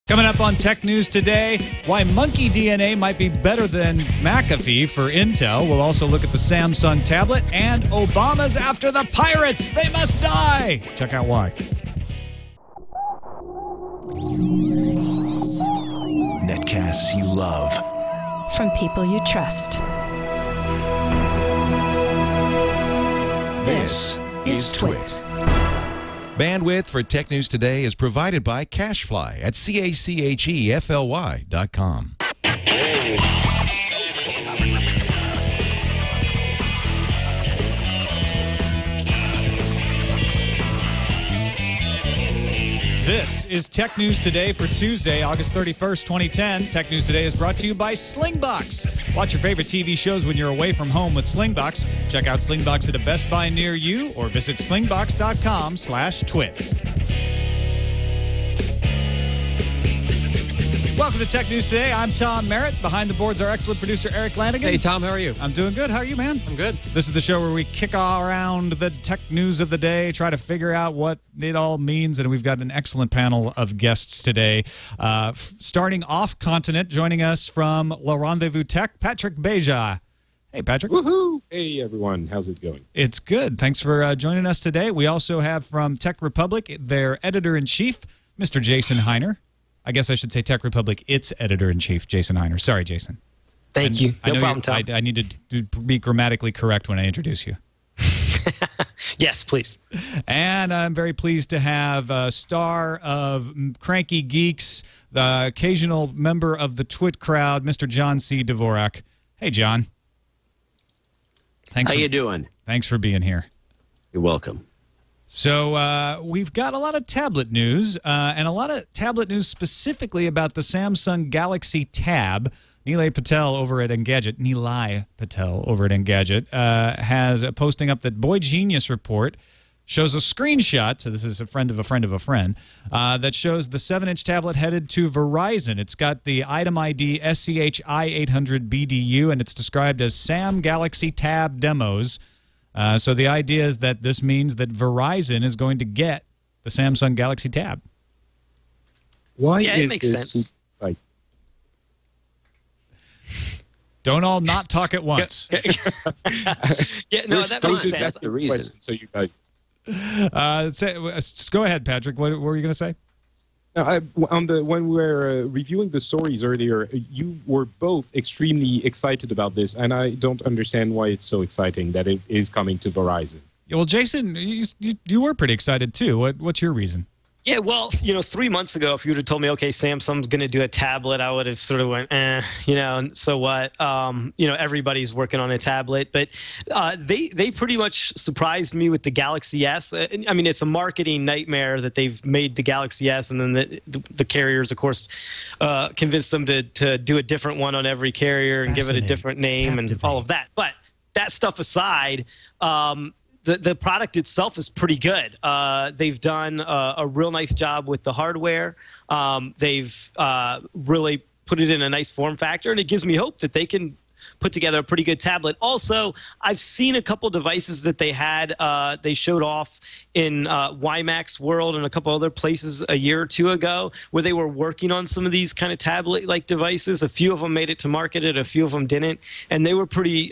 Coming up on Tech News Today, why monkey DNA might be better than McAfee for Intel. We'll also look at the Samsung tablet and Obama's after the pirates. They must die. Check out why. Netcasts you love. From people you trust. This is TWiT. Bandwidth for Tech News Today is provided by Cachefly at CACHEFLY.com. This is Tech News Today for Tuesday, August 31st, 2010. Tech News Today is brought to you by Slingbox. Watch your favorite TV shows when you're away from home with Slingbox. Check out Slingbox at a Best Buy near you or visit slingbox.com/twit. Welcome to Tech News Today. I'm Tom Merritt. Behind the boards, our excellent producer, Erik Lanigan. Hey, Tom. How are you? I'm doing good. How are you, man? I'm good. This is the show where we kick around the tech news of the day, try to figure out what it all means, and we've got an excellent panel of guests today. Starting off continent, joining us from Le Rendezvous Tech, Patrick Beja. Hey, Patrick. Woohoo! Hey, everyone. How's it going? It's good. Thanks for joining us today. We also have from Tech Republic, their editor-in-chief, Mr. Jason Hiner. I guess I should say Tech Republic, its editor-in-chief, Jason Hiner. Sorry, Jason. Thank you. No problem, Tom. I need to be grammatically correct when I introduce you. Yes, please. And I'm very pleased to have a star of Cranky Geeks, the occasional member of the TWiT crowd, Mr. John C. Dvorak. Hey, John. How you doing? Thanks for being here. You're welcome. So we've got a lot of tablet news, and a lot of tablet news specifically about the Samsung Galaxy Tab. Nilay Patel over at Engadget, has a posting up that Boy Genius Report shows a screenshot, so this is a friend of a friend of a friend, that shows the 7-inch tablet headed to Verizon. It's got the item ID SCHI800BDU, and it's described as Sam Galaxy Tab Demos. So the idea is that this means that Verizon is going to get the Samsung Galaxy Tab. Why yeah, is it makes this sense. like? Don't all not talk at once. Yeah, no, that makes sense. That's the reason. So you guys. Go ahead, Patrick. What were you going to say? When we were reviewing the stories earlier, you were both extremely excited about this, and I don't understand why it's so exciting that it is coming to Verizon. Yeah, well, Jason, you were pretty excited too. What's your reason? Yeah, well, 3 months ago, if you would have told me, okay, Samsung's going to do a tablet, I would have sort of went, and so what? Everybody's working on a tablet. But they pretty much surprised me with the Galaxy S. I mean, it's a marketing nightmare that they've made the Galaxy S, and then the carriers, of course, convinced them to do a different one on every carrier and give it a different name and all of that. But that stuff aside, the product itself is pretty good. They've done a real nice job with the hardware. They've really put it in a nice form factor, and it gives me hope that they can put together a pretty good tablet. Also, I've seen a couple devices that they had. They showed off in WiMAX World and a couple other places a year or two ago where they were working on some of these kind of tablet-like devices. A few of them made it to market, and a few of them didn't, and they were pretty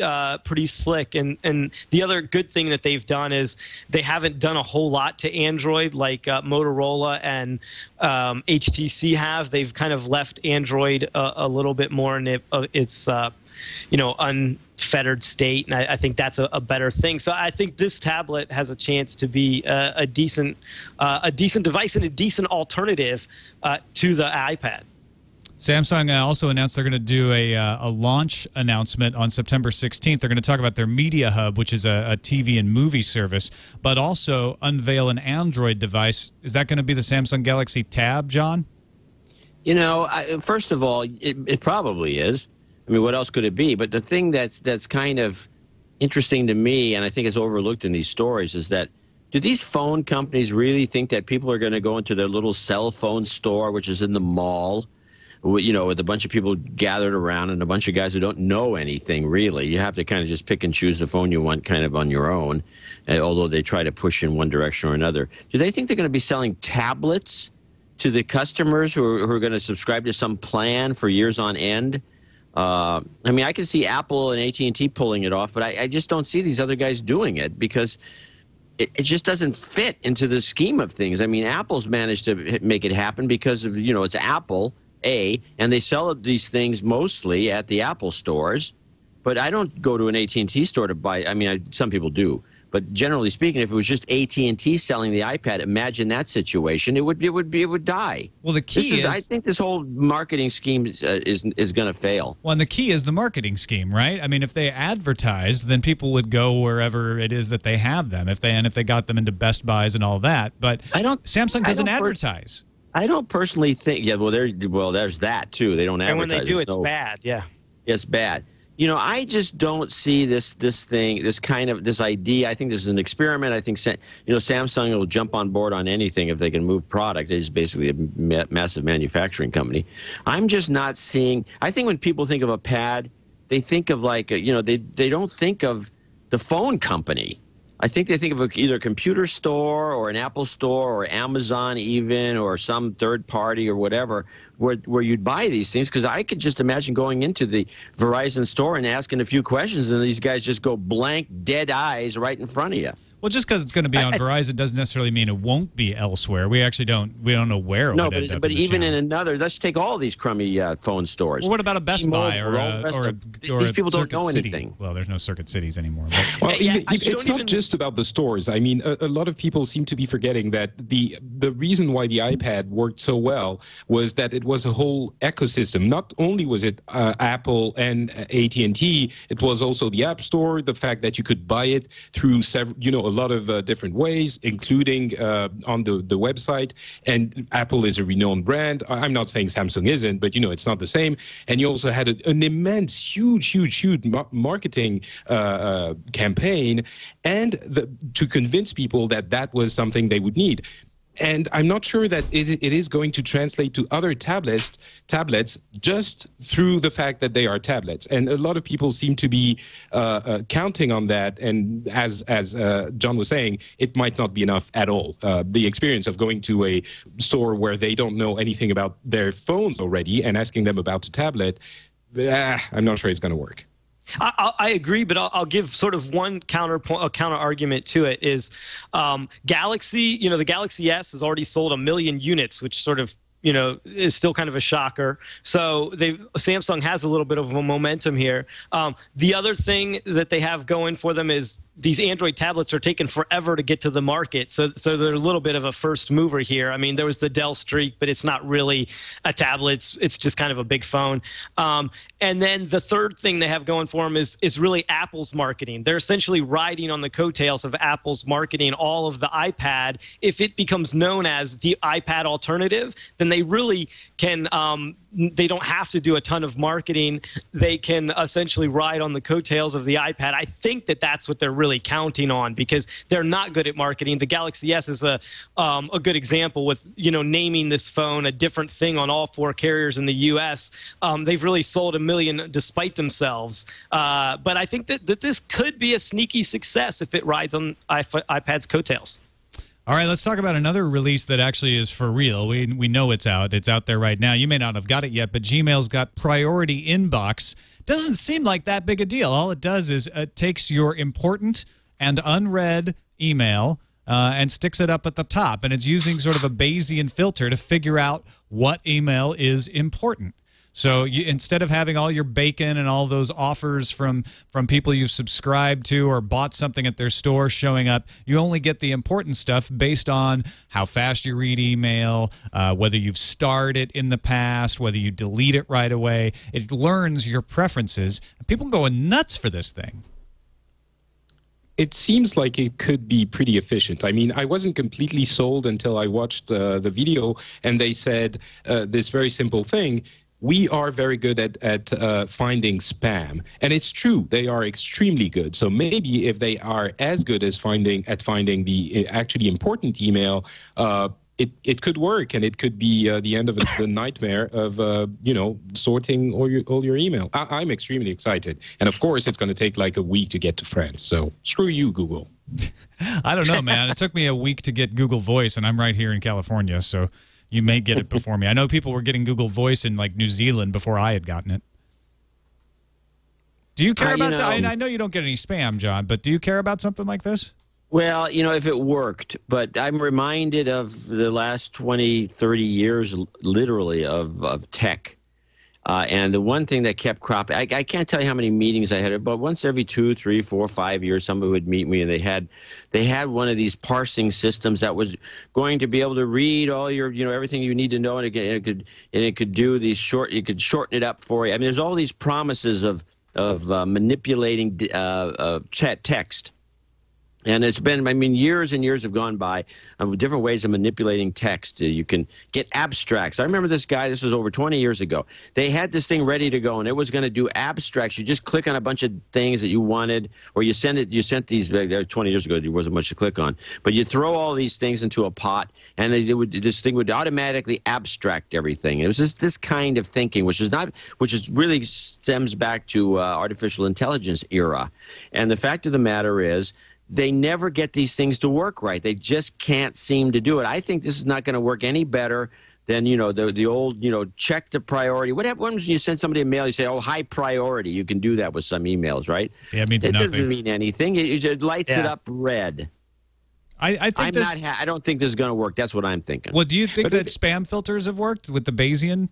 slick. And the other good thing that they've done is they haven't done a whole lot to Android like Motorola and HTC have. They've kind of left Android a little bit more in its unfettered state, and I think that's a better thing. So I think this tablet has a chance to be a decent device and a decent alternative to the iPad. Samsung also announced they're going to do a launch announcement on September 16th. They're going to talk about their Media Hub, which is a TV and movie service, but also unveil an Android device. Is that going to be the Samsung Galaxy Tab, John? First of all, it probably is. I mean, what else could it be? But the thing that's kind of interesting to me, and I think is overlooked in these stories, is that do these phone companies really think that people are going to go into their little cell phone store, which is in the mall, with a bunch of people gathered around and a bunch of guys who don't know anything, really? You have to kind of just pick and choose the phone you want kind of on your own, although they try to push in one direction or another. Do they think they're going to be selling tablets to the customers who are going to subscribe to some plan for years on end. I mean, I can see Apple and AT&T pulling it off, but I just don't see these other guys doing it because it just doesn't fit into the scheme of things. I mean, Apple's managed to make it happen because of, you know, it's Apple, and they sell these things mostly at the Apple stores. But I don't go to an AT&T store to buy. I mean, some people do. But generally speaking, if it was just AT&T selling the iPad, imagine that situation. It would die. Well, the key is, I think this whole marketing scheme is going to fail. Well, and the key is the marketing scheme, right? I mean, if they advertised, then people would go wherever it is that they have them. If they got them into Best Buys and all that. But Samsung doesn't advertise. I don't personally think. Yeah, well, there's that too. They don't advertise. And when they do, it's bad. Yeah, it's bad. You know, I just don't see this idea. I think this is an experiment. I think, you know, Samsung will jump on board on anything if they can move product. It's basically a massive manufacturing company. I'm just not seeing. I think when people think of a pad, they think of like, you know, they don't think of the phone company. I think they think of either a computer store or an Apple store or Amazon even or some third party or whatever where you'd buy these things, because I could just imagine going into the Verizon store and asking a few questions and these guys just go blank, dead eyes right in front of you. Well, just because it's going to be on Verizon doesn't necessarily mean it won't be elsewhere. We actually don't know where it would end up. But even in another, let's take all these crummy phone stores. Well, what about a Best Buy or these people don't know City? anything. Well, there's no Circuit Cities anymore. Well, it's not just about the stores. I mean, a lot of people seem to be forgetting that the reason why the iPad worked so well was that it was a whole ecosystem. Not only was it Apple and AT&T, it was also the App Store, the fact that you could buy it through several, you know, a lot of different ways, including on the website. And Apple is a renowned brand. I'm not saying Samsung isn't, but, you know, it's not the same. And you also had an immense, huge marketing campaign and to convince people that that was something they would need. And I'm not sure that it is going to translate to other tablets just through the fact that they are tablets. And a lot of people seem to be counting on that. And as John was saying, it might not be enough at all. The experience of going to a store where they don't know anything about their phones already and asking them about a tablet, I'm not sure it's going to work. I agree, but I'll give sort of one counter argument to it is Galaxy. You know, the Galaxy S has already sold 1 million units, which sort of, you know, is still kind of a shocker. So Samsung has a little bit of a momentum here. The other thing that they have going for them is these Android tablets are taking forever to get to the market. So they're a little bit of a first mover here. I mean, there was the Dell Streak, but it's not really a tablet. It's just kind of a big phone. And then the third thing they have going for them is really Apple's marketing. They're essentially riding on the coattails of Apple's marketing all of the iPad. If it becomes known as the iPad alternative, then they really can they don't have to do a ton of marketing. They can essentially ride on the coattails of the iPad. I think that that's what they're really counting on because they're not good at marketing. The Galaxy S is a good example with, you know, naming this phone a different thing on all 4 carriers in the U.S. They've really sold 1 million despite themselves. But I think that this could be a sneaky success if it rides on iPad's coattails. All right, let's talk about another release that actually is for real. We know it's out. It's out there right now. You may not have got it yet, but Gmail's got priority inbox. Doesn't seem like that big a deal. All it does is it takes your important and unread email and sticks it up at the top, and it's using sort of a Bayesian filter to figure out what email is important. So instead of having all your bacon and all those offers from people you've subscribed to or bought something at their store showing up, you only get the important stuff based on how fast you read email, whether you've starred it in the past, whether you delete it right away. It learns your preferences. People going nuts for this thing. It seems like it could be pretty efficient. I mean, I wasn't completely sold until I watched the video and they said this very simple thing. We are very good at finding spam, and it's true. They are extremely good. So maybe if they are as good as finding the actually important email, it could work, and it could be the end of the nightmare of you know, sorting all your email. I'm extremely excited, and of course, it's going to take like a week to get to France. So screw you, Google. I don't know, man. It took me a week to get Google Voice, and I'm right here in California, so. you may get it before me. I know people were getting Google Voice in like New Zealand before I had gotten it. Do you care about that? I know you don't get any spam, John, but do you care about something like this? Well, if it worked, but I'm reminded of the last 20, 30 years, literally, of tech. And the one thing that kept cropping, I can't tell you how many meetings I had, but once every 2, 3, 4, 5 years, somebody would meet me, and they had one of these parsing systems that was going to be able to read all your, everything you need to know, and it could do these you could shorten it up for you. I mean, there's all these promises of manipulating chat text. And it's been, years and years have gone by of different ways of manipulating text. You can get abstracts. I remember this guy, this was over 20 years ago. They had this thing ready to go, and it was going to do abstracts. You just click on a bunch of things that you wanted, or you sent these, 20 years ago, there wasn't much to click on. But you throw all these things into a pot, and this thing would automatically abstract everything. It was just this kind of thinking, which really stems back to artificial intelligence era. And the fact of the matter is, they never get these things to work right. They just can't seem to do it. I think this is not going to work any better than, the old, check the priority. What happens when you send somebody a mail, you say, oh, high priority. You can do that with some emails, right? Yeah, it means nothing. It doesn't mean anything. It lights it up red. I don't think this is going to work. That's what I'm thinking. Well, do you think that spam filters have worked with the Bayesian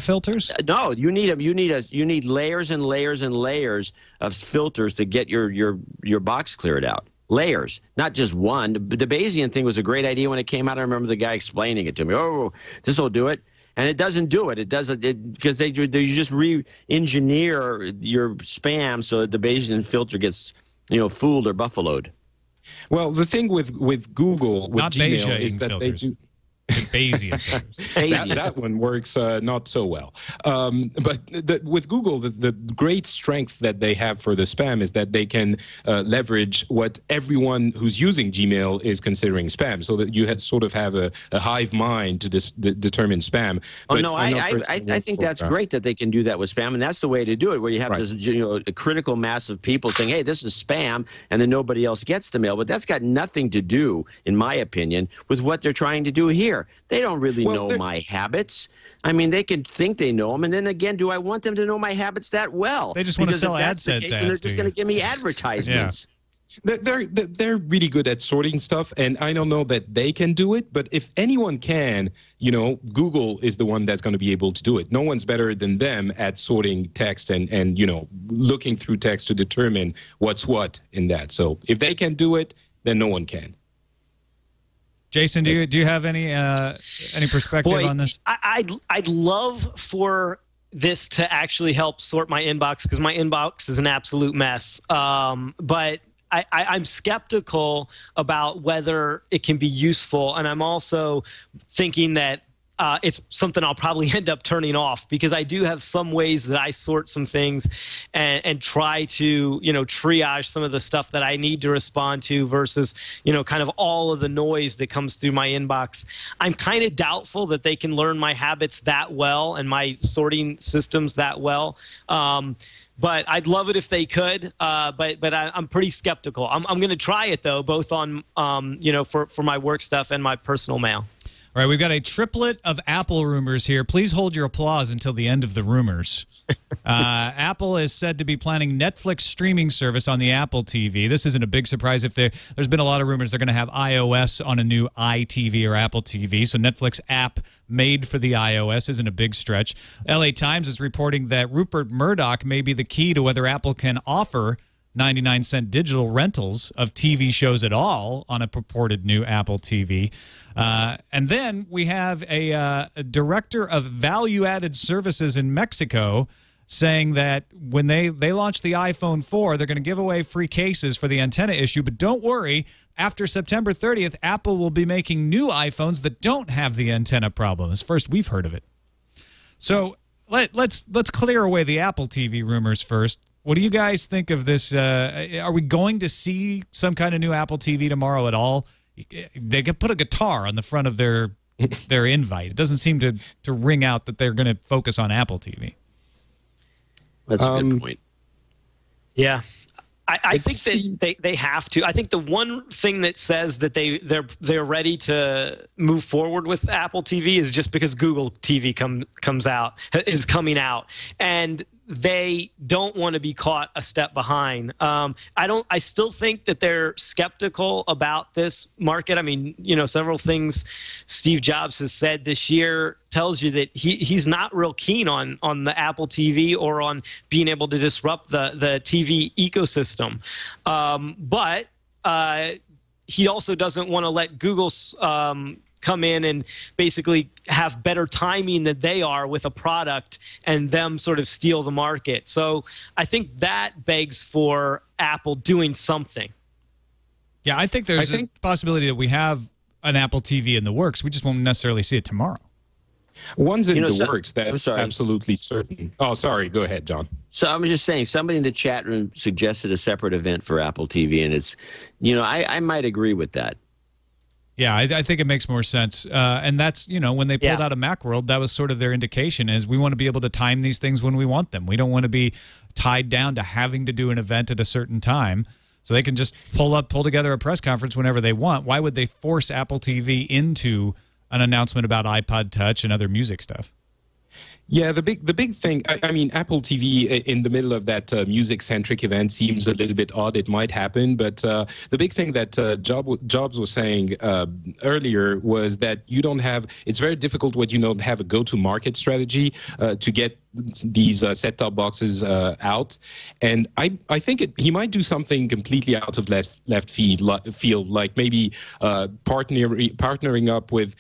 filters? No, you need them. You need layers and layers and layers of filters to get your box cleared out. Layers, not just one. The Bayesian thing was a great idea when it came out. I remember the guy explaining it to me. Oh, this will do it. And it doesn't do it. It doesn't, because they just re-engineer your spam so that the Bayesian filter gets fooled or buffaloed. Well, the thing with Google, with not Gmail, Beja is that filters. they do. Bayesian filters. That one works not so well. But with Google, the great strength that they have for the spam is that they can leverage what everyone who's using Gmail is considering spam, so that you sort of have a hive mind to determine spam. But I think that's great that they can do that with spam, and that's the way to do it, where you have this a critical mass of people saying, hey, this is spam, and then nobody else gets the mail. But that's got nothing to do, in my opinion, with what they're trying to do here. They don't really know my habits. They can think they know them, and then again, do I want them to know my habits that well? They just want to sell AdSense ads. And they're just going to give me advertisements. Yeah. They're really good at sorting stuff, and I don't know that they can do it, but if anyone can, Google is the one that's going to be able to do it. No one's better than them at sorting text and looking through text to determine what's what in that. So if they can do it, then no one can. Jason, do you have any perspective on this? I'd love for this to actually help sort my inbox, because my inbox is an absolute mess. But I'm skeptical about whether it can be useful, and I'm also thinking that it's something I'll probably end up turning off, because I do have some ways that I sort some things and try to, triage some of the stuff that I need to respond to versus, kind of all of the noise that comes through my inbox. I'm kind of doubtful that they can learn my habits that well and my sorting systems that well. But I'd love it if they could. But I'm pretty skeptical. I'm going to try it, though, both on, for my work stuff and my personal mail. All right, we've got a triplet of Apple rumors here. Please hold your applause until the end of the rumors. Apple is said to be planning Netflix streaming service on the Apple TV. This isn't a big surprise. If there's been a lot of rumors they're going to have iOS on a new iTV or Apple TV. So Netflix app made for the iOS isn't a big stretch. LA Times is reporting that Rupert Murdoch may be the key to whether Apple can offer 99-cent digital rentals of TV shows at all on a purported new Apple TV. And then we have a director of value-added services in Mexico saying that when they launch the iPhone 4, they're going to give away free cases for the antenna issue. But don't worry, after September 30th, Apple will be making new iPhones that don't have the antenna problem. It's first we've heard of it. So let's clear away the Apple TV rumors first. What do you guys think of this? Are we going to see some kind of new Apple TV tomorrow at all? They could put a guitar on the front of their invite. It doesn't seem to ring out that they're going to focus on Apple TV. That's a good point. Yeah. I think that they have to. I think the one thing that says that they're ready to move forward with Apple TV is just because Google TV is coming out, and they don't want to be caught a step behind. I still think that they're skeptical about this market. I mean, several things Steve Jobs has said this year tells you that he's not real keen on the Apple TV or on being able to disrupt the TV ecosystem. But he also doesn't want to let Google come in and basically have better timing than they are with a product and them sort of steal the market. So I think that begs for Apple doing something. Yeah, I think there's a possibility that we have an Apple TV in the works. We just won't necessarily see it tomorrow. One's in the works. That's absolutely certain. Oh, sorry. Go ahead, John. So I was just saying, somebody in the chat room suggested a separate event for Apple TV, and it's, I might agree with that. Yeah, I think it makes more sense. And that's, when they pulled out of Macworld, that was sort of their indication is we want to be able to time these things when we want them. We don't want to be tied down to having to do an event at a certain time. So they can just pull together a press conference whenever they want. Why would they force Apple TV into an announcement about iPod Touch and other music stuff? Yeah, the big thing, I mean, Apple TV in the middle of that music-centric event seems a little bit odd. It might happen, but the big thing that Jobs was saying earlier was that it's very difficult when you don't have a go-to-market strategy to get these set-top boxes out. And I think he might do something completely out of left field, like maybe partnering up with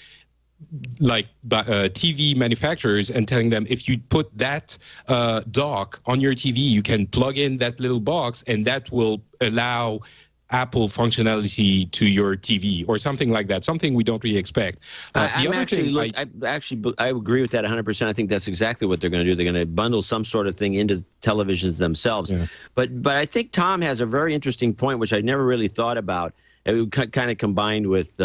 TV manufacturers and telling them, if you put that dock on your TV, you can plug in that little box and that will allow Apple functionality to your TV or something like that, something we don't really expect. I agree with that 100%. I think that's exactly what they're going to do. They're going to bundle some sort of thing into televisions themselves. Yeah. But I think Tom has a very interesting point, which I never really thought about. It kind of combined with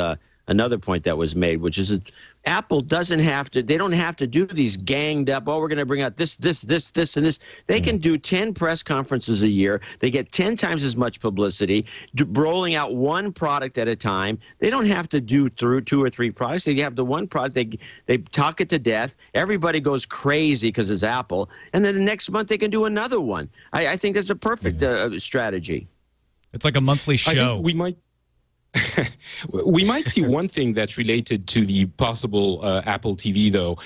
another point that was made, which is that Apple doesn't have to, they don't have to do these ganged up, we're going to bring out this, and this. They can do 10 press conferences a year. They get 10 times as much publicity, rolling out one product at a time. They don't have to do through 2 or 3 products. They have the one product, they talk it to death. Everybody goes crazy because it's Apple. And then the next month they can do another one. I think that's a perfect strategy. It's like a monthly show. I think we might see one thing that's related to the possible Apple TV, though.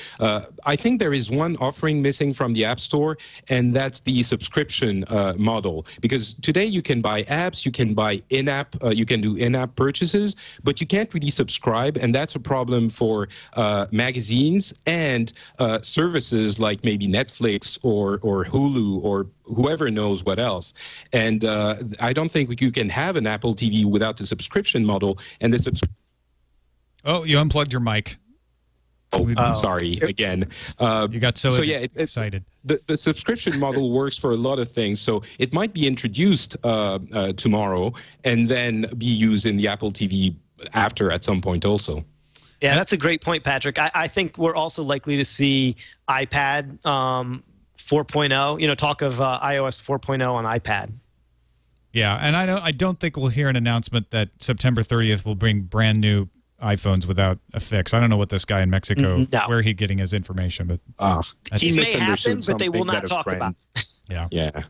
I think there is one offering missing from the App Store, and that's the subscription model. Because today you can buy apps, you can buy in-app, you can do in-app purchases, but you can't really subscribe, and that's a problem for magazines and services like maybe Netflix or Hulu or whoever knows what else. And I don't think you can have an Apple TV without the subscription model. And the Oh, you unplugged your mic. Sorry again. You got so excited. The subscription model works for a lot of things, so it might be introduced tomorrow and then be used in the Apple TV after at some point also. Yeah, that's a great point, Patrick. I think we're also likely to see iPad 4.0, talk of iOS 4.0 on iPad. Yeah, and I don't think we'll hear an announcement that September 30th will bring brand new iPhones without a fix. I don't know what this guy in Mexico, where he's getting his information, but he may happen, but they will not talk about it. Yeah.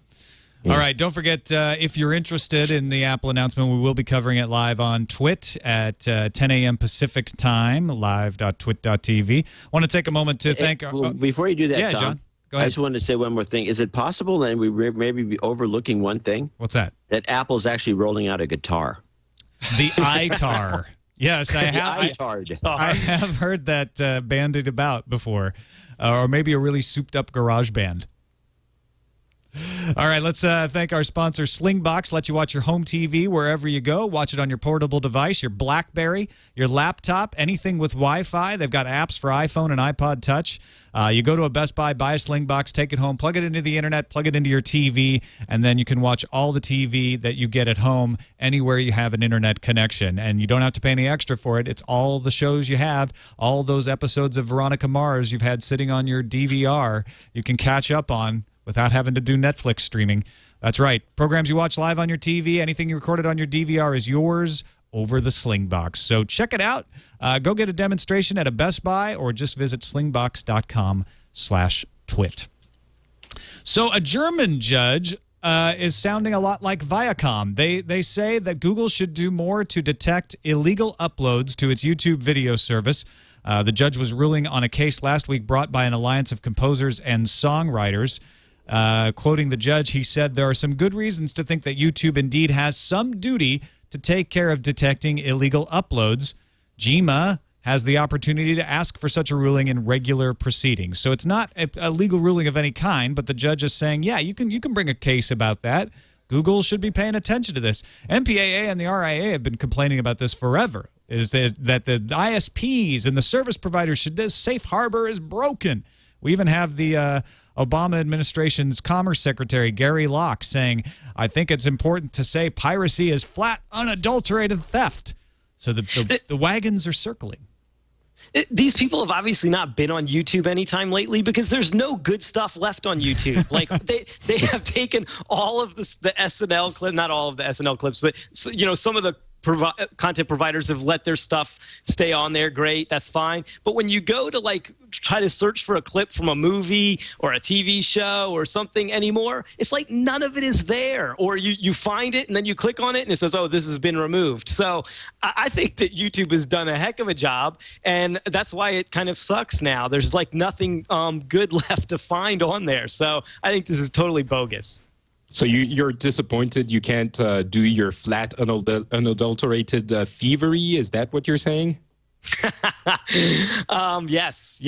All right, don't forget, if you're interested in the Apple announcement, we will be covering it live on TWiT at 10 a.m. Pacific time, live.twit.tv. I want to take a moment to thank... before you do that, Tom, John, go ahead. I just wanted to say one more thing. Is it possible that we maybe be overlooking one thing? What's that? That Apple's actually rolling out a guitar. The iTar. Yes, I have heard that bandied about before, or maybe a really souped-up garage band. All right, let's thank our sponsor, Slingbox. Let you watch your home TV wherever you go. Watch it on your portable device, your BlackBerry, your laptop, anything with Wi-Fi. They've got apps for iPhone and iPod Touch. You go to a Best Buy, buy a Slingbox, take it home, plug it into the internet, plug it into your TV, and then you can watch all the TV that you get at home anywhere you have an internet connection. And you don't have to pay any extra for it. It's all the shows you have, all those episodes of Veronica Mars you've had sitting on your DVR you can catch up on without having to do Netflix streaming. That's right. Programs you watch live on your TV, anything you recorded on your DVR is yours over the Slingbox. So check it out. Go get a demonstration at a Best Buy or just visit slingbox.com/twit. So a German judge is sounding a lot like Viacom. They say that Google should do more to detect illegal uploads to its YouTube video service. The judge was ruling on a case last week brought by an alliance of composers and songwriters. Quoting the judge, he said, "There are some good reasons to think that YouTube indeed has some duty to take care of detecting illegal uploads. GEMA has the opportunity to ask for such a ruling in regular proceedings." So it's not a legal ruling of any kind, but the judge is saying, yeah, you can bring a case about that. Google should be paying attention to this. MPAA and the RIA have been complaining about this forever, is that the ISPs and the service providers this safe harbor is broken. We even have the Obama administration's Commerce Secretary, Gary Locke, saying, "I think it's important to say piracy is flat, unadulterated theft." So the wagons are circling. These people have obviously not been on YouTube anytime lately because there's no good stuff left on YouTube. Like they have taken all of the SNL clip, not all of the SNL clips, but some of the content providers have let their stuff stay on there. Great, that's fine. But when you go to try to search for a clip from a movie or a TV show or something anymore, it's like none of it is there. Or you find it and then you click on it and it says, "Oh, this has been removed." So I think that YouTube has done a heck of a job, and that's why it kind of sucks now. There's nothing good left to find on there. So I think this is totally bogus. So you're disappointed you can't do your flat, unadulterated thievery? Is that what you're saying? Yes,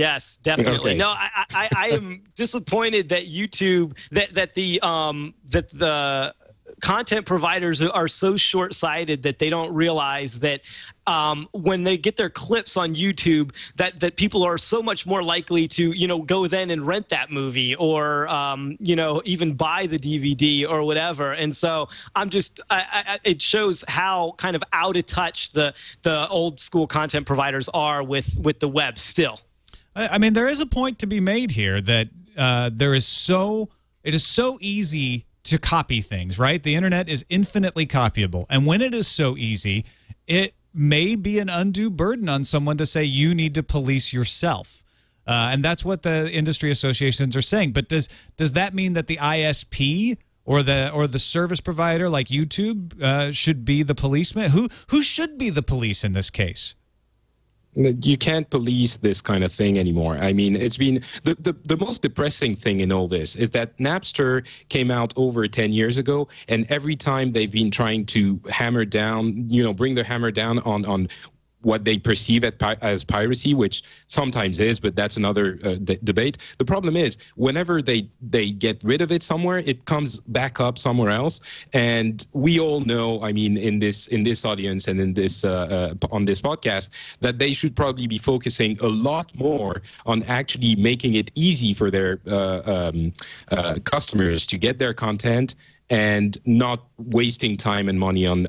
definitely. Okay. No, I am disappointed that YouTube, that the content providers are so short-sighted that they don't realize that when they get their clips on YouTube, that people are so much more likely to go then and rent that movie or even buy the DVD or whatever. And so it shows how kind of out of touch the old school content providers are with the web still. I mean, there is a point to be made here that it is so easy to copy things, right? The internet is infinitely copyable. And when it is so easy, it may be an undue burden on someone to say you need to police yourself. And that's what the industry associations are saying. But does that mean that the ISP or the service provider like YouTube should be the policeman? Who should be the police in this case? You can't police this kind of thing anymore. I mean, it's been the most depressing thing in all this is that Napster came out over 10 years ago, and every time they've been trying to hammer down, bring the hammer down on what they perceive as piracy, which sometimes is, but that's another debate. The problem is, whenever they get rid of it somewhere, it comes back up somewhere else. And we all know, I mean, in this audience and in this on this podcast, that they should probably be focusing a lot more on actually making it easy for their customers to get their content, and not wasting time and money on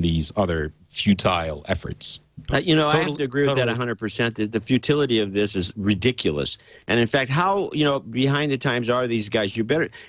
these other futile efforts. I have to agree with that 100%. The futility of this is ridiculous. And in fact, how, behind the times are these guys?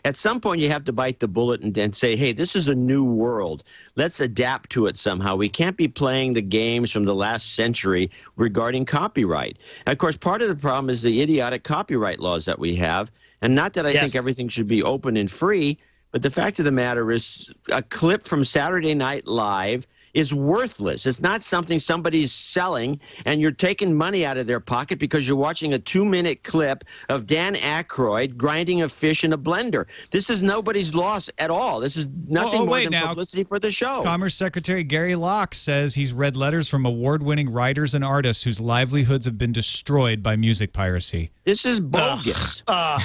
At some point, you have to bite the bullet and say, hey, this is a new world. Let's adapt to it somehow. We can't be playing the games from the last century regarding copyright. And of course, part of the problem is the idiotic copyright laws that we have. And not that I think everything should be open and free, but the fact of the matter is a clip from Saturday Night Live is worthless. It's not something somebody's selling, and you're taking money out of their pocket because you're watching a 2-minute clip of Dan Aykroyd grinding a fish in a blender. This is nobody's loss at all. This is nothing more than publicity for the show. Commerce Secretary Gary Locke says he's read letters from award-winning writers and artists whose livelihoods have been destroyed by music piracy. This is bogus. God.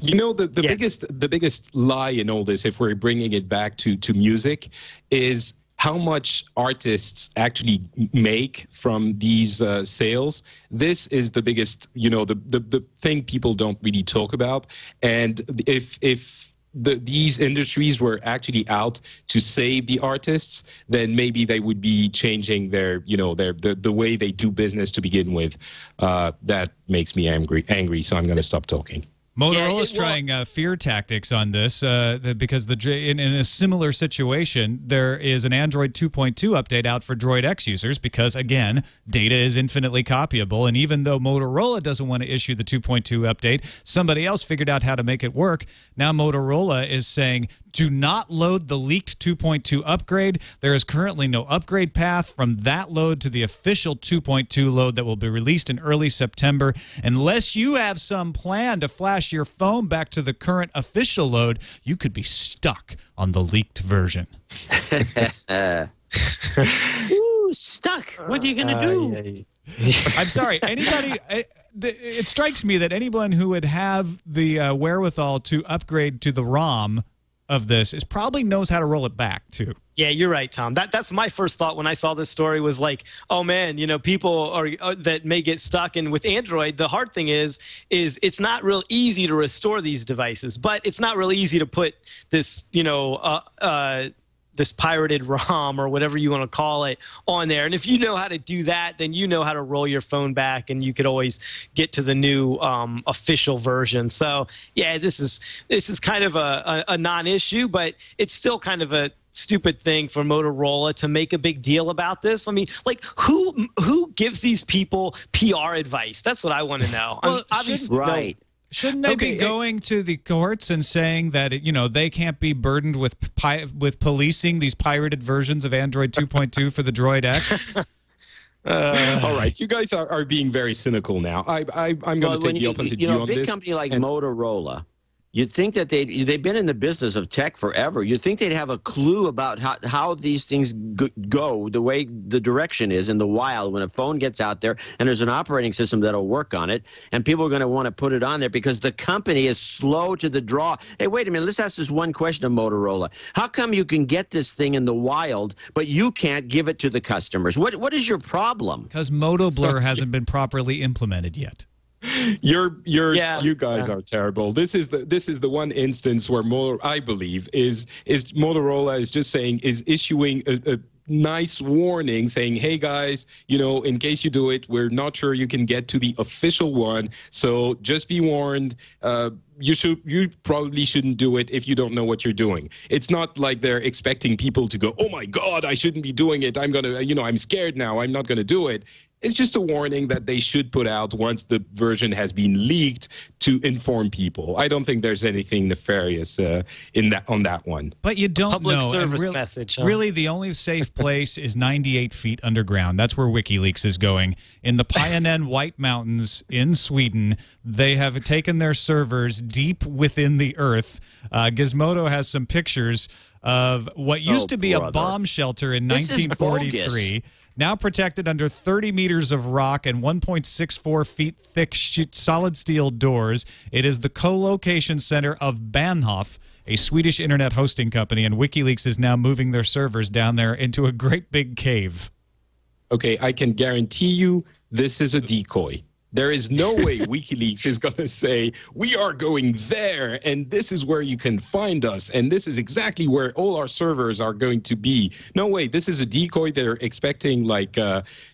The biggest lie in all this, if we're bringing it back to music, is how much artists actually make from these sales. This is the biggest, the thing people don't really talk about. And if these industries were actually out to save the artists, then maybe they would be changing their, the way they do business to begin with. That makes me angry. So I'm going to stop talking. Motorola's trying fear tactics on this because in a similar situation, there is an Android 2.2 update out for Droid X users because, again, data is infinitely copyable. And even though Motorola doesn't want to issue the 2.2 update, somebody else figured out how to make it work. Now Motorola is saying, do not load the leaked 2.2 upgrade. There is currently no upgrade path from that load to the official 2.2 load that will be released in early September. Unless you have some plan to flash your phone back to the current official load, you could be stuck on the leaked version. Ooh, stuck. What are you going to do? I'm sorry. Anybody? It strikes me that anyone who would have the wherewithal to upgrade to the ROM of this probably knows how to roll it back too. Yeah, you're right, Tom. That's my first thought when I saw this story was like, oh man, people are that may get stuck. And with Android, the hard thing is it's not real easy to restore these devices, but it's not really easy to put this, this pirated ROM or whatever you want to call it on there. And if you know how to do that, then you know how to roll your phone back and you could always get to the new official version. So yeah, this is kind of a non-issue, but it's still kind of a stupid thing for Motorola to make a big deal about this. I mean, like who gives these people PR advice? That's what I want to know. Well, obviously, right. Shouldn't they be going to the courts and saying that they can't be burdened with policing these pirated versions of Android 2.2 for the Droid X? All right, you guys are being very cynical now. I'm going to take the opposite view on this. A big company like Motorola, you'd think that they've been in the business of tech forever. You'd think they'd have a clue about how these things go, the way the direction is in the wild when a phone gets out there and there's an operating system that'll work on it, and people are going to want to put it on there because the company is slow to the draw. Hey, wait a minute. Let's ask this one question of Motorola. How come you can get this thing in the wild, but you can't give it to the customers? What is your problem? Because MotoBlur hasn't been properly implemented yet. You guys are terrible. This is the one instance where I believe is Motorola is just saying is issuing a nice warning saying, hey guys, in case you do it, we're not sure you can get to the official one, so just be warned. You probably shouldn't do it if you don't know what you're doing. It's not like they're expecting people to go, oh my God, I shouldn't be doing it. I'm scared now. I'm not gonna do it. It's just a warning that they should put out once the version has been leaked to inform people. I don't think there's anything nefarious on that one. But you don't Public know. service message. Huh? Really, the only safe place is 98 feet underground. That's where WikiLeaks is going. In the Pyenen White Mountains in Sweden, they have taken their servers deep within the earth. Gizmodo has some pictures of what used to be a bomb shelter in 1943. Now protected under 30 meters of rock and 1.64 feet thick solid steel doors. It is the co-location center of Bahnhof, a Swedish internet hosting company, and WikiLeaks is now moving their servers down there into a great big cave. Okay, I can guarantee you this is a decoy. There is no way WikiLeaks is going to say, we are going there, and this is where you can find us, and this is exactly where all our servers are going to be. No way. This is a decoy. They're expecting, like,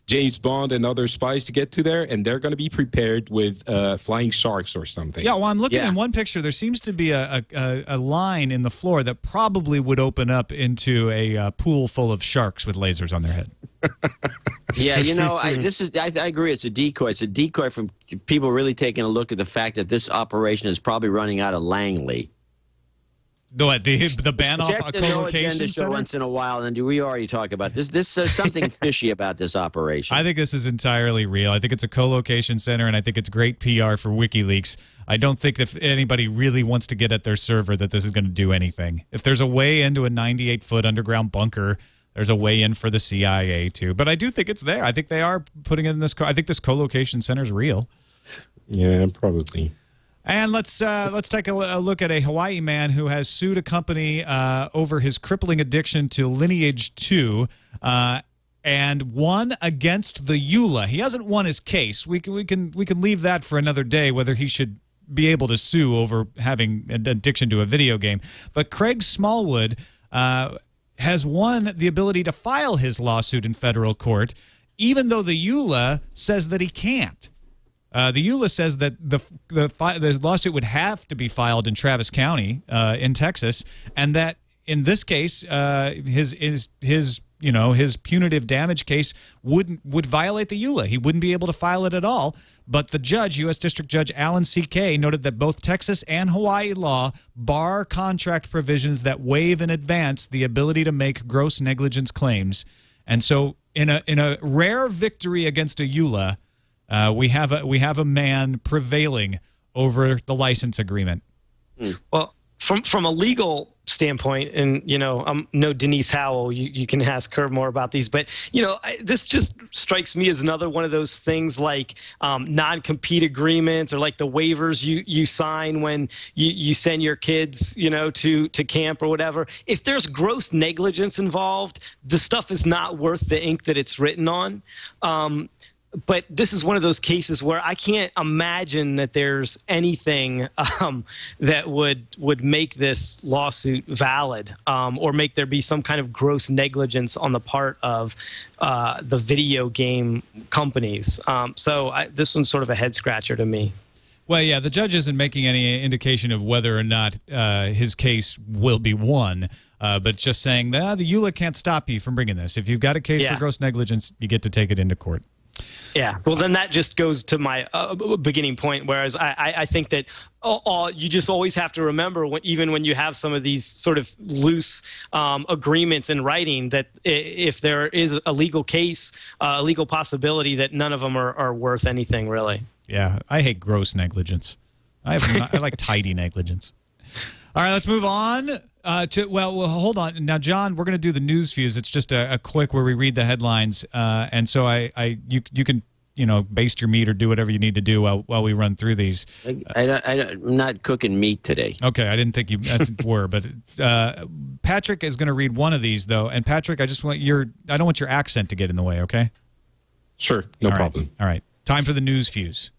James Bond and other spies to get to there, and they're going to be prepared with flying sharks or something. Yeah, well, I'm looking in one picture. There seems to be a line in the floor that probably would open up into a pool full of sharks with lasers on their head. Yeah, I agree. It's a decoy. It's a decoy from people really taking a look at the fact that this operation is probably running out of Langley. What, the Bahnhof Check the No co-location Agenda show center? once in a while, and we already talk about this. This says something fishy about this operation. I think this is entirely real. I think it's a co-location center, and I think it's great PR for WikiLeaks. I don't think if anybody really wants to get at their server that this is going to do anything. If there's a way into a 98-foot underground bunker, there's a way in for the CIA too. But I do think it's there. I think they are putting it in this. I think this co-location center is real. Yeah, probably. And let's take a look at a Hawaii man who has sued a company over his crippling addiction to Lineage 2 and won against the EULA. He hasn't won his case. We can leave that for another day, whether he should be able to sue over having an addiction to a video game. But Craig Smallwood has won the ability to file his lawsuit in federal court, even though the EULA says that he can't. The EULA says that the lawsuit would have to be filed in Travis County in Texas, and that in this case, his punitive damage case would violate the EULA. He wouldn't be able to file it at all. But the judge, U.S. District Judge Alan C.K., noted that both Texas and Hawaii law bar contract provisions that waive in advance the ability to make gross negligence claims. And so, in a rare victory against a EULA, we have a man prevailing over the license agreement. Well, from a legal standpoint, and I'm no Denise Howell, you can ask her more about these, but this just strikes me as another one of those things like non-compete agreements, or like the waivers you sign when you send your kids to camp or whatever. If there's gross negligence involved, the stuff is not worth the ink that it's written on. But this is one of those cases where I can't imagine that there's anything that would make this lawsuit valid, or make there be some kind of gross negligence on the part of the video game companies. This one's sort of a head scratcher to me. Well, yeah, the judge isn't making any indication of whether or not his case will be won, but just saying that the EULA can't stop you from bringing this. If you've got a case for gross negligence, you get to take it into court. Yeah, well, then that just goes to my beginning point, whereas I think that you just always have to remember, even when you have some of these sort of loose agreements in writing, that if there is a legal case, a legal possibility, that none of them are worth anything, really. Yeah, I hate gross negligence. I like tidy negligence. All right, let's move on well, hold on. Now, John, we're going to do the news fuse. It's just a quick where we read the headlines, and so you can baste your meat or do whatever you need to do while we run through these. I'm not cooking meat today. Okay, I didn't think you were, but Patrick is going to read one of these though. And Patrick, I don't want your accent to get in the way. Okay. Sure, no problem. All right, time for the news fuse.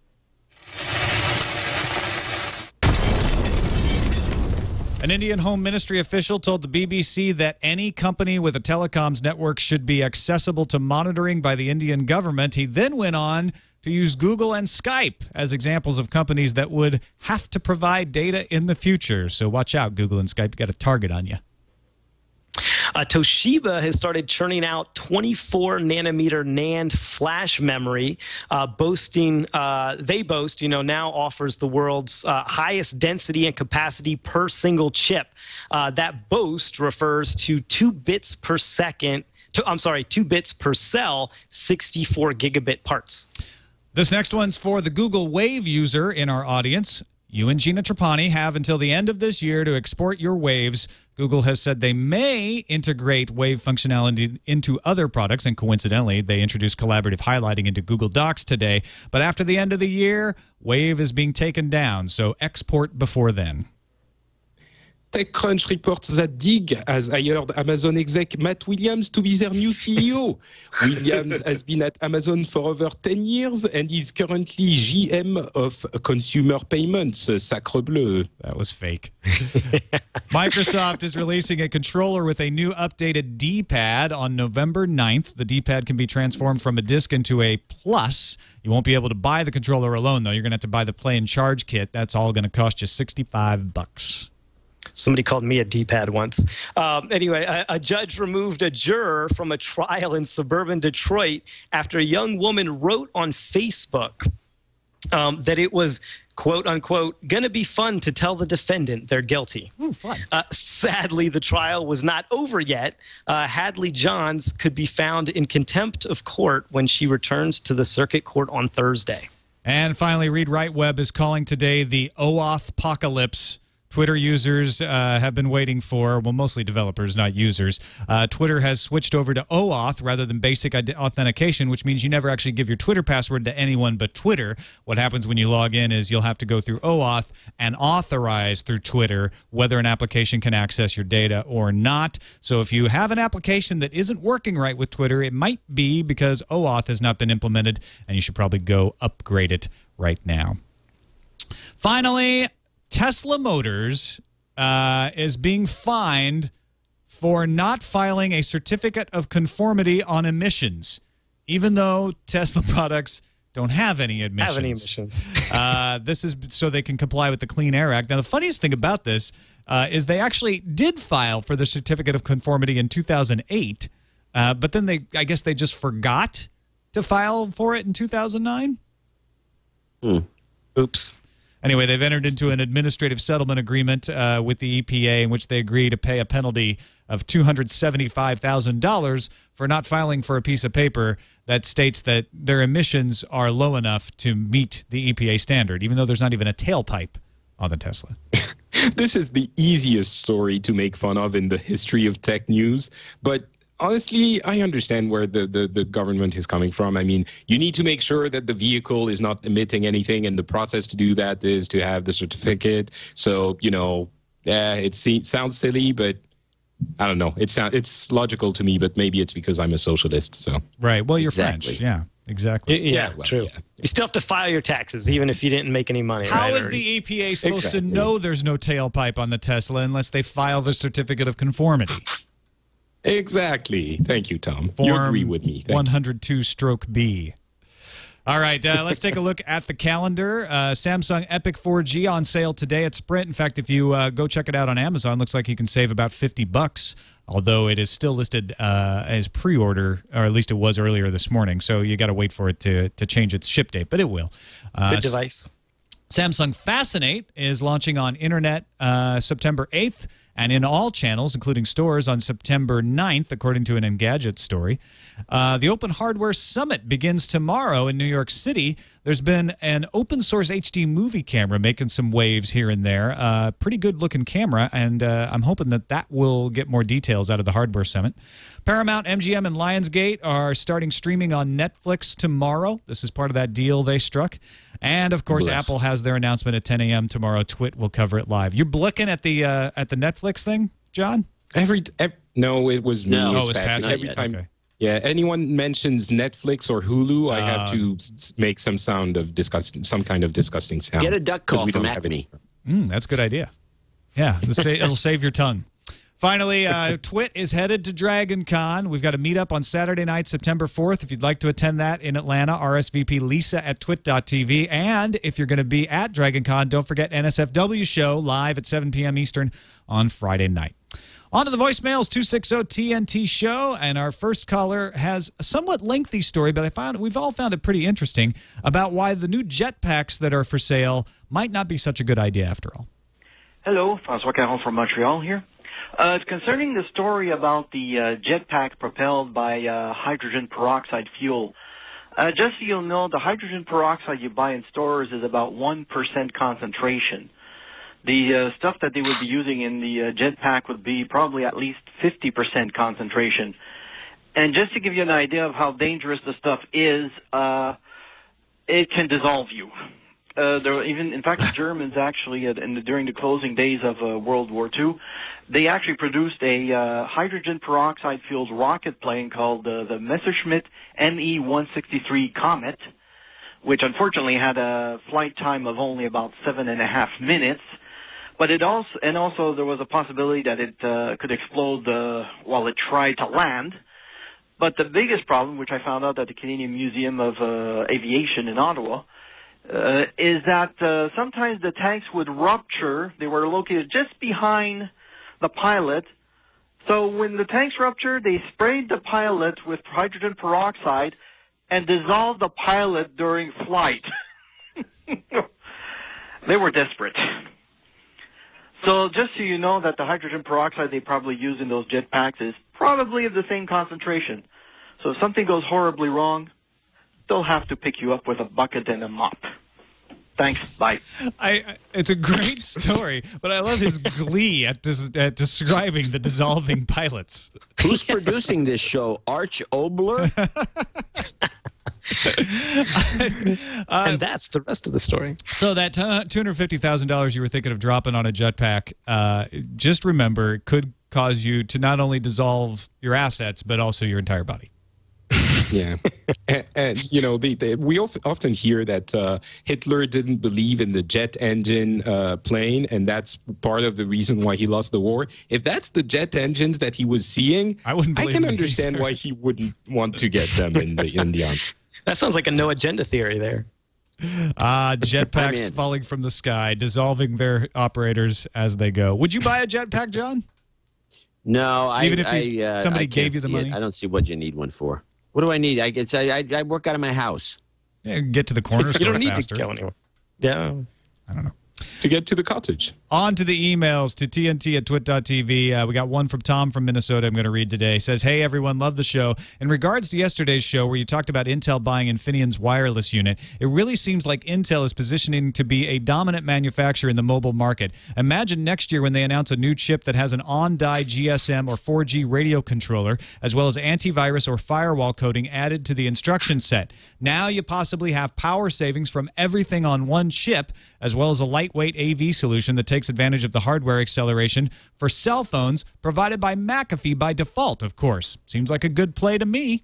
An Indian Home Ministry official told the BBC that any company with a telecoms network should be accessible to monitoring by the Indian government. He then went on to use Google and Skype as examples of companies that would have to provide data in the future. So watch out, Google and Skype. You got a target on you. Toshiba has started churning out 24-nanometer NAND flash memory, now offers the world's highest density and capacity per single chip. That boast refers to 2 bits per second. 2 bits per cell, 64 gigabit parts. This next one's for the Google Wave user in our audience. You and Gina Trapani have until the end of this year to export your waves. Google has said they may integrate Wave functionality into other products, and coincidentally, they introduced collaborative highlighting into Google Docs today. But after the end of the year, Wave is being taken down, so export before then. TechCrunch reports that Dig has hired Amazon exec Matt Williams to be their new CEO. Williams has been at Amazon for over 10 years and is currently GM of consumer payments. Sacre bleu. That was fake. Microsoft is releasing a controller with a new updated D-pad on November 9th. The D-pad can be transformed from a disc into a plus. You won't be able to buy the controller alone, though. You're going to have to buy the Play and Charge kit. That's all going to cost you $65. Somebody called me a D-pad once. Anyway, a judge removed a juror from a trial in suburban Detroit after a young woman wrote on Facebook that it was, quote unquote, going to be fun to tell the defendant they're guilty. Ooh, fun. Sadly, the trial was not over yet. Hadley Johns could be found in contempt of court when she returns to the circuit court on Thursday. And finally, Read Write Web is calling today the OAuth-pocalypse. Twitter users have been waiting for, well, mostly developers, not users. Twitter has switched over to OAuth rather than basic authentication, which means you never actually give your Twitter password to anyone but Twitter. What happens when you log in is you'll have to go through OAuth and authorize through Twitter whether an application can access your data or not. So if you have an application that isn't working right with Twitter, it might be because OAuth has not been implemented, and you should probably go upgrade it right now. Finally, Tesla Motors is being fined for not filing a certificate of conformity on emissions, even though Tesla products don't have any emissions. This is so they can comply with the Clean Air Act. Now, the funniest thing about this is they actually did file for the certificate of conformity in 2008, but then I guess they just forgot to file for it in 2009. Oops. Anyway, they've entered into an administrative settlement agreement with the EPA in which they agree to pay a penalty of $275,000 for not filing for a piece of paper that states that their emissions are low enough to meet the EPA standard, even though there's not even a tailpipe on the Tesla. This is the easiest story to make fun of in the history of tech news, but honestly, I understand where the government is coming from. I mean, you need to make sure that the vehicle is not emitting anything, and the process to do that is to have the certificate. So, you know, it sounds silly, but I don't know. It's logical to me, but maybe it's because I'm a socialist. So right. Well, you're French. Yeah, exactly. Yeah, true. Yeah. You still have to file your taxes, even if you didn't make any money. How is the EPA supposed to know there's no tailpipe on the Tesla unless they file the certificate of conformity? Exactly. Thank you, Tom. Form you agree with me. 102-B. All right, let's take a look at the calendar. Samsung Epic 4G on sale today at Sprint. In fact, if you go check it out on Amazon, looks like you can save about $50, although it is still listed as pre-order, or at least it was earlier this morning. So you got to wait for it to change its ship date, but it will. Good device. Samsung Fascinate is launching on Internet September 8th and in all channels, including stores, on September 9th, according to an Engadget story. The Open Hardware Summit begins tomorrow in New York City. There's been an open-source HD movie camera making some waves here and there. Pretty good-looking camera, and I'm hoping that will get more details out of the Hardware Summit. Paramount, MGM, and Lionsgate are starting streaming on Netflix tomorrow. This is part of that deal they struck. And, of course, Apple has their announcement at 10 a.m. tomorrow. TWiT will cover it live. You're looking at the Netflix thing, John? No, it was me. No, it's it was Patrick. Every time, okay. Yeah, anyone mentions Netflix or Hulu, I have to make some kind of disgusting sound. Get a duck call from Acme. That's a good idea. Yeah, it'll save your tongue. Finally, TWiT is headed to Dragon Con. We've got a meetup on Saturday night, September 4th. If you'd like to attend that in Atlanta, RSVP Lisa at twit.tv. And if you're going to be at Dragon Con, don't forget NSFW show live at 7 p.m. Eastern on Friday night. On to the voicemails, 260-TNT show. And our first caller has a somewhat lengthy story, but we've all found it pretty interesting about why the new jetpacks that are for sale might not be such a good idea after all. Hello, François Caron from Montreal here. Concerning the story about the jetpack propelled by hydrogen peroxide fuel, just so you'll know, the hydrogen peroxide you buy in stores is about 1% concentration. The stuff that they would be using in the jetpack would be probably at least 50% concentration. And just to give you an idea of how dangerous the stuff is, it can dissolve you. In fact, the Germans actually, during the closing days of World War II, they actually produced a hydrogen peroxide-fueled rocket plane called the Messerschmitt Me-163 Comet, which unfortunately had a flight time of only about 7.5 minutes. But also there was a possibility that it could explode while it tried to land. But the biggest problem, which I found out at the Canadian Museum of Aviation in Ottawa, is that sometimes the tanks would rupture. They were located just behind the pilot. So when the tanks ruptured, they sprayed the pilot with hydrogen peroxide and dissolved the pilot during flight. They were desperate. So just so you know that the hydrogen peroxide they probably use in those jetpacks is probably of the same concentration. So if something goes horribly wrong, they'll have to pick you up with a bucket and a mop. Thanks. Bye. It's a great story, but I love his glee at describing the dissolving pilots. Who's producing this show? Arch Obler? And that's the rest of the story. So that $250,000 you were thinking of dropping on a jetpack, just remember, it could cause you to not only dissolve your assets, but also your entire body. Yeah. And you know, we often hear that Hitler didn't believe in the jet engine plane, and that's part of the reason why he lost the war. If that's the jet engines that he was seeing, I can understand why he wouldn't want to get them in the army. That sounds like a no agenda theory there. Jetpacks falling from the sky, dissolving their operators as they go. Would you buy a jetpack, John? No, Even if somebody gave you the money? I don't see what you need one for. What do I need? I work out of my house. Yeah, get to the corner store You don't need faster. to go anywhere. Yeah. I don't know. To get to the cottage. On to the emails to TNT@twit.tv. We got one from Tom from Minnesota I'm going to read today. It says, hey, everyone, love the show. In regards to yesterday's show where you talked about Intel buying Infineon's wireless unit, it really seems like Intel is positioning to be a dominant manufacturer in the mobile market. Imagine next year when they announce a new chip that has an on-die GSM or 4G radio controller, as well as antivirus or firewall coding added to the instruction set. Now you possibly have power savings from everything on one chip, as well as a lightweight AV solution that takes advantage of the hardware acceleration for cell phones provided by McAfee by default, of course. Seems like a good play to me.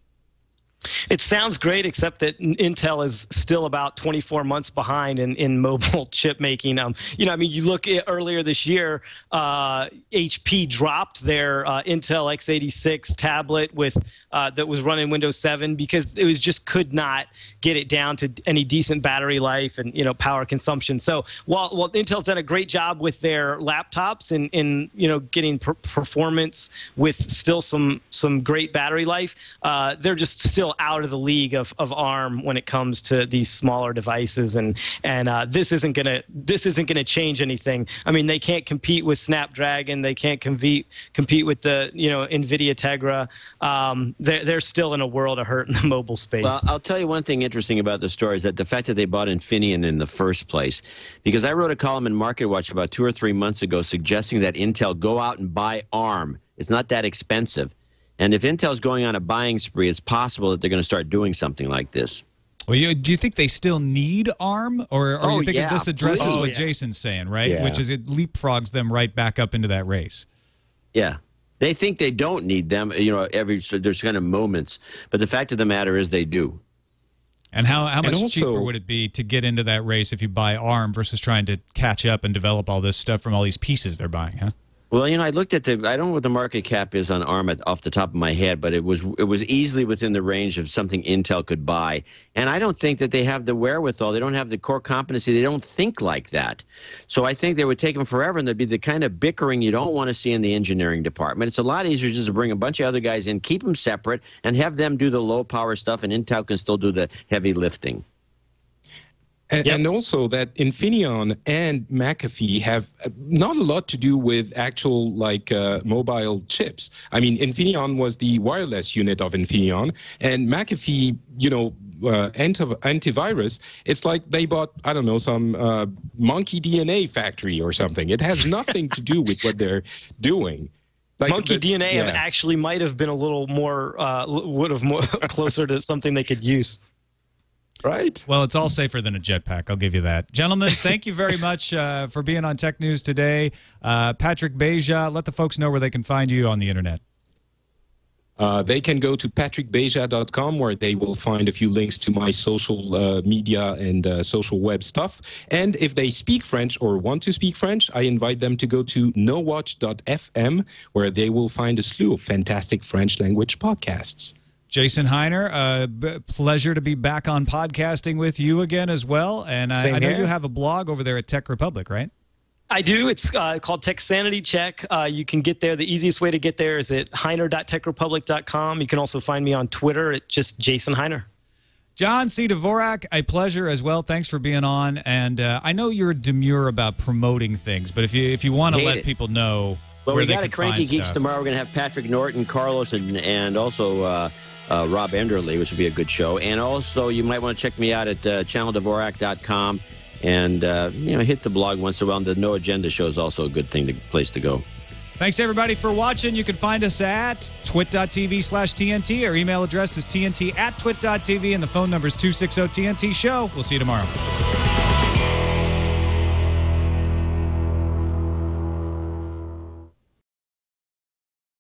It sounds great, except that Intel is still about 24 months behind in mobile chip making. You look at earlier this year, HP dropped their Intel x86 tablet with that was running Windows 7 because it was just could not get it down to any decent battery life and power consumption. So while Intel's done a great job with their laptops in getting performance with still some great battery life, they're just still out of the league of ARM when it comes to these smaller devices, and this isn't gonna change anything. I mean, they can't compete with Snapdragon, they can't compete with the NVIDIA Tegra. They're still in a world of hurt in the mobile space. Well, I'll tell you one thing interesting about the story is that the fact that they bought Infineon in the first place, because I wrote a column in MarketWatch about 2 or 3 months ago suggesting that Intel go out and buy ARM. It's not that expensive. And if Intel's going on a buying spree, it's possible that they're going to start doing something like this. Well, do you think they still need ARM? Or are you thinking this addresses what yeah. Jason's saying, right? Yeah. Which is it leapfrogs them right back up into that race. Yeah. They think they don't need them, so there's kind of moments. But the fact of the matter is they do. And how much cheaper would it be to get into that race if you buy ARM versus trying to catch up and develop all this stuff from all these pieces they're buying, huh? Well, I looked at I don't know what the market cap is on ARM off the top of my head, but it was easily within the range of something Intel could buy. And I don't think that they have the wherewithal. They don't have the core competency. They don't think like that. So I think they would take them forever, and there'd be the kind of bickering you don't want to see in the engineering department. It's a lot easier just to bring a bunch of other guys in, keep them separate, and have them do the low-power stuff, and Intel can still do the heavy lifting. And also that Infineon and McAfee have not a lot to do with actual mobile chips. I mean, Infineon was the wireless unit of Infineon, and McAfee, antivirus. It's like they bought, I don't know, some monkey DNA factory or something. It has nothing to do with what they're doing. Monkey DNA actually might have been a little more closer to something they could use. Right. Well, it's all safer than a jetpack. I'll give you that. Gentlemen, thank you very much for being on Tech News today. Patrick Beja, let the folks know where they can find you on the internet. They can go to patrickbeja.com where they will find a few links to my social media and social web stuff. And if they speak French or want to speak French, I invite them to go to nowatch.fm where they will find a slew of fantastic French language podcasts. Jason Hiner, pleasure to be back on podcasting with you again as well. And I know you have a blog over there at Tech Republic, right? I do. It's called Tech Sanity Check. You can get there. The easiest way to get there is at hiner.techrepublic.com. You can also find me on Twitter at just Jason Hiner. John C. Dvorak, a pleasure as well. Thanks for being on. And I know you're demure about promoting things, but if you want to let people know well, where we got a Cranky Geeks stuff. tomorrow. We're going to have Patrick Norton, Carlos, and also Rob Enderle, which will be a good show. And also, you might want to check me out at channeldvorak.com and hit the blog once in a while. The No Agenda show is also a good place to go. Thanks, everybody, for watching. You can find us at twit.tv/TNT. Our email address is TNT@twit.tv, and the phone number is 260-TNT-SHOW. We'll see you tomorrow.